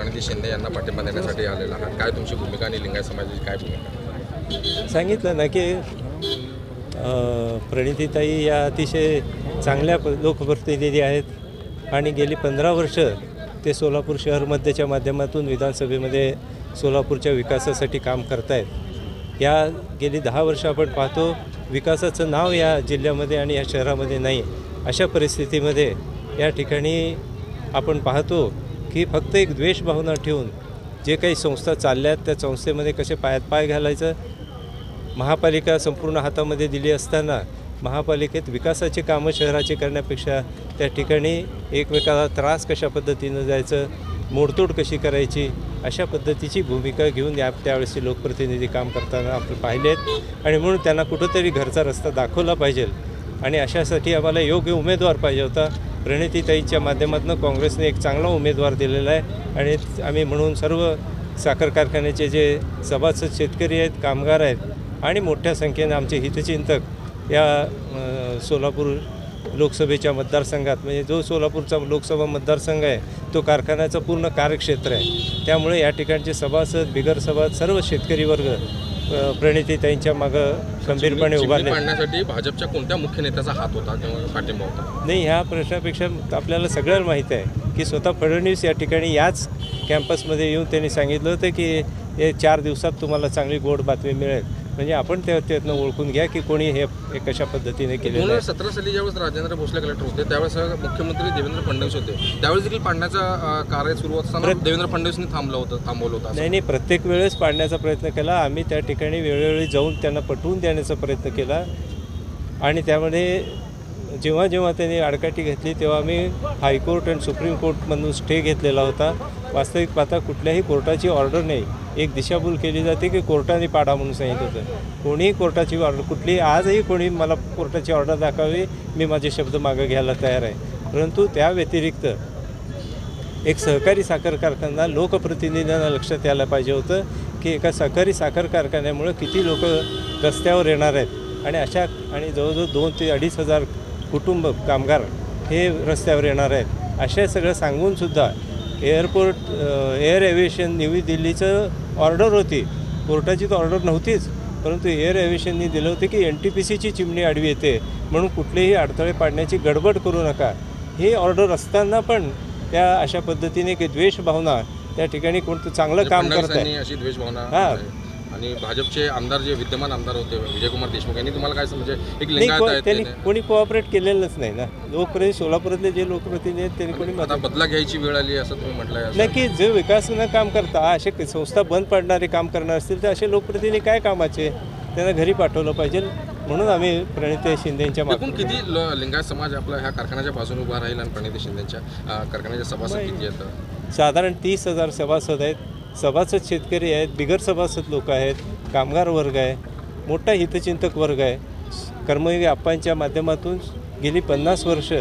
प्रणिती शिंदे यांना पाठिंबा देण्यासाठी आलेला आहात, काय तुमची भूमिका आणि लिंगायत समाजाची काय भूमिका? सांगितलं ना की प्रणितीताई या अतिशय चांगल्या लोकप्रतिनिधी आहेत आणि गेली 15 वर्ष ते सोलापूर शहर मध्यच्या माध्यमातून विधानसभेमध्ये सोलापूरच्या विकासासाठी काम करत आहेत. या गेली 10 वर्ष आपण पाहतो विकासाचं नाव या जिल्ह्यामध्ये आणि या शहरामध्ये नाही. अशा परिस्थितीमध्ये या ठिकाणी आपण पाहतो की फक्त एक द्वेषभावना ठेवून जे काही संस्था चालल्यात त्या संस्थेमध्ये कसे पायात पाय घालायचं. महापालिका संपूर्ण हातामध्ये दिली असताना महापालिकेत विकासाची कामं शहराची करण्यापेक्षा त्या ठिकाणी एकमेकाला त्रास कशा पद्धतीनं जायचं, मोडतोड कशी करायची, अशा पद्धतीची भूमिका घेऊन त्यावेळेसचे लोकप्रतिनिधी काम करताना आपण पाहिलेत आणि म्हणून त्यांना कुठंतरी घरचा रस्ता दाखवला पाहिजे आणि अशासाठी आम्हाला योग्य उमेदवार पाहिजे होता. प्रणितीताईंच्या माध्यमातून काँग्रेसने एक चांगला उमेदवार दिलेला आहे आणि आम्ही म्हणून सर्व साखर कारखान्याचे जे सभासद शेतकरी आहेत, कामगार आहेत आणि मोठ्या संख्येने आमचे हितचिंतक या सोलापूर लोकसभेच्या मतदारसंघात, म्हणजे जो सोलापूरचा लोकसभा मतदारसंघ आहे तो कारखान्याचं पूर्ण कार्यक्षेत्र आहे. त्यामुळे या ठिकाणचे सभासद, बिगर सभासद सर्व शेतकरी वर्ग प्रणितीताईंच्या मागं खंबीरपणे उभारले. पाडण्यासाठी भाजपच्या कोणत्या मुख्य नेत्याचा हात होता किंवा पाठिंबा होता? नाही, ह्या प्रश्नापेक्षा आपल्याला सगळ्यांना माहीत आहे की स्वतः फडणवीस या ठिकाणी याच कॅम्पसमध्ये येऊन त्यांनी सांगितलं होतं की हे 4 दिवसात तुम्हाला चांगली गोड बातमी मिळेल. म्हणजे आपण त्यातनं ओळखून घ्या की कोणी हे कशा पद्धतीने केलेलं आहे. 2017 साली ज्यावेळेस राजेंद्र भोसले कलेक्टर होते त्यावेळेस मुख्यमंत्री देवेंद्र फडणवीस होते, त्यावेळेस देखील पाडण्याचा कार्य सुरू असताना देवेंद्र फडणवीसनी थांबवलं होतं. नाही, प्रत्येक वेळेस पाडण्याचा प्रयत्न केला आम्ही. त्या ठिकाणी वेळोवेळी जाऊन त्यांना पटवून देण्याचा प्रयत्न केला आणि त्यामध्ये जेव्हा जेव्हा त्यांनी आडकाठी घेतली तेव्हा आम्ही हायकोर्ट आणि सुप्रीम कोर्टमधून स्टे घेतलेला होता. वास्तविक पाहता कुठल्याही कोर्टाची ऑर्डर नाही, एक दिशाभूल केली जाते की कोर्टाने पाडा म्हणून सांगितलं होतं. कोणीही कोर्टाची ऑर्डर कुठली आजही कोणी मला कोर्टाची ऑर्डर दाखवावी, मी माझे शब्द मागं घ्यायला तयार आहे. परंतु त्या व्यतिरिक्त एक सहकारी साखर कारखाना लोकप्रतिनिधींना लक्षात यायला पाहिजे होतं की एका सहकारी साखर कारखान्यामुळे किती लोक रस्त्यावर येणार आहेत आणि जवळजवळ 2,000 ते 2,500 कुटुंब कामगार हे रस्त्यावर येणार आहेत. अशा सगळं सांगूनसुद्धा एअर एव्हिएशन नवी दिल्लीचं ऑर्डर होती, कोर्टाची तर ऑर्डर नव्हतीच, परंतु एअर एव्हिएशननी दिलं होतं की NTPCची चिमणी आडवी येते म्हणून कुठलेही अडथळे पाडण्याची गडबड करू नका. हे ऑर्डर असताना पण त्या अशा पद्धतीने की द्वेषभावना त्या ठिकाणी कोणतं चांगलं काम करत आहे अशी द्वेषभावना. हां, आणि भाजपचे आमदार जे विद्यमान आमदार होते विजयकुमार देशमुख यांनी तुम्हाला काय म्हणजे एक लिंगायत त्यांनी कोणी कोऑपरेट केलेलंच नाही ना. लोकप्रतिनिधी सोलापुरातले जे लोकप्रतिनिधी आहेत त्यांनी कोणी आता बदला घ्यायची वेळ आली असं तुम्ही म्हटलंय. नक्की जे विकासानं काम करता असे संस्था बंद पडणारे काम करणार असतील तर असे लोकप्रतिनिधी काय कामाचे, त्यांना घरी पाठवलं पाहिजे. म्हणून आम्ही प्रणिती शिंदेच्या मागून किती लिंगायत समाज आपला ह्या कारखान्याच्या बाजूने उभा राहील आणि प्रणिती शिंदेच्या कारखान्याचे सभासद किती आहेत? साधारण 30,000 सभासद आहेत. सभासद शेतकरी आहेत, बिगर सभासद लोक आहेत, कामगार वर्ग आहे, मोठा हितचिंतक वर्ग आहे. कर्मयोगी आप्पांच्या माध्यमातून गेली 50 वर्ष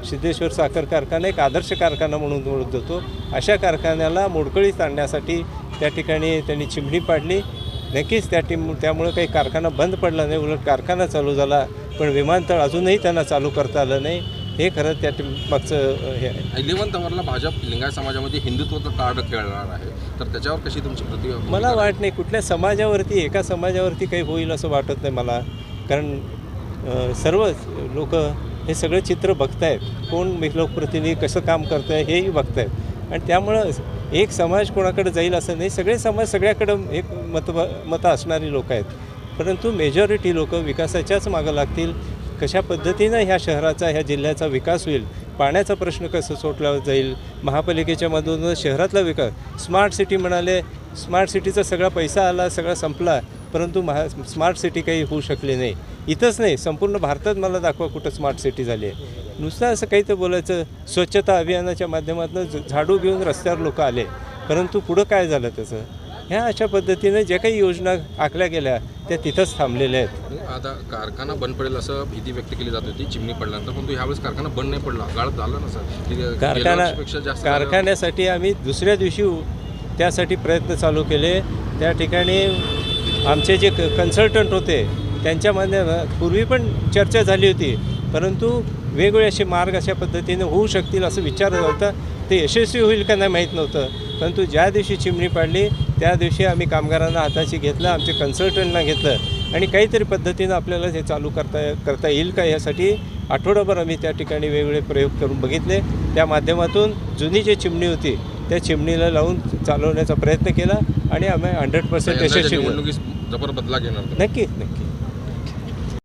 सिद्धेश्वर साखर कारखाना एक आदर्श कारखाना म्हणून ओळखत होतो. अशा कारखान्याला मोडकळीत आणण्यासाठी त्या ठिकाणी त्यांनी चिमणी पाडली. नक्कीच त्यामुळे काही कारखाना बंद पडला नाही, उलट कारखाना चालू झाला. पण विमानतळ अजूनही त्यांना चालू करता आलं नाही. हे खरं त्या मागचं हे आहे. 11 नंबरला भाजप लिंगायत समाजामध्ये हिंदुत्वाचं कार्ड खेळणार आहे, तर त्याच्यावर कशी तुमची प्रतिक्रिया? मला वाटत नाही कुठल्या समाजावरती, एका समाजावरती काही होईल असं वाटत नाही मला. कारण सर्व लोक हे सगळं चित्र बघत आहेत, कोण लोकप्रतिनिधी कसं काम करतं आहे हेही बघत आहेत. आणि त्यामुळं एक समाज कोणाकडे जाईल असं नाही, सगळे समाज सगळ्याकडं एक मतं असणारी लोक आहेत. परंतु मेजॉरिटी लोक विकासाच्याच मागं लागतील. कशा पद्धतीनं ह्या शहराचा, ह्या जिल्ह्याचा विकास होईल, पाण्याचा प्रश्न कसं सोडला जाईल, महापालिकेच्या मधून शहरातला विकास, स्मार्ट सिटी म्हणाले, स्मार्ट सिटीचा सगळा पैसा आला, सगळा संपला, परंतु स्मार्ट सिटी काही होऊ शकली नाही. इथंच नाही, संपूर्ण भारतात मला दाखवा कुठं स्मार्ट सिटी झाली आहे. नुसतं असं काही तर बोलायचं. स्वच्छता अभियानाच्या माध्यमातून झाडू घेऊन रस्त्यावर लोक आले, परंतु पुढं काय झालं त्याचं? ह्या अशा पद्धतीने ज्या काही योजना आखल्या गेल्या त्या तिथंच थांबलेल्या आहेत. आता कारखाना बंद पडेल असं भीती व्यक्त केली जात होती चिमणी पडल्यानंतर, परंतु ह्यावेळेस कारखाना बंद नाही पडला, गाळप झाला ना सर. कारखान्यासाठी आम्ही दुसऱ्या दिवशी त्यासाठी प्रयत्न चालू केले. त्या ठिकाणी आमचे जे कन्सल्टंट होते त्यांच्या माध्यमात पूर्वी पण चर्चा झाली होती, परंतु वेगवेगळे असे मार्ग अशा पद्धतीने होऊ शकतील असं विचार होता. ते यशस्वी होईल का नाही माहीत नव्हतं. परंतु ज्या दिवशी चिमणी पाडली त्या दिवशी आम्ही कामगारांना हाताशी घेतलं, आमचे कन्सल्टंटना घेतलं आणि काहीतरी पद्धतीनं आपल्याला ते चालू करता येईल का यासाठी आठवडाभर आम्ही त्या ठिकाणी वेगवेगळे प्रयोग करून बघितले. त्या माध्यमातून जुनी जी चिमणी होती त्या चिमणीला लावून चालवण्याचा प्रयत्न केला आणि आम्ही 100% यशस्वी. निवडणुकीस जबर बदला घेणार. नक्की.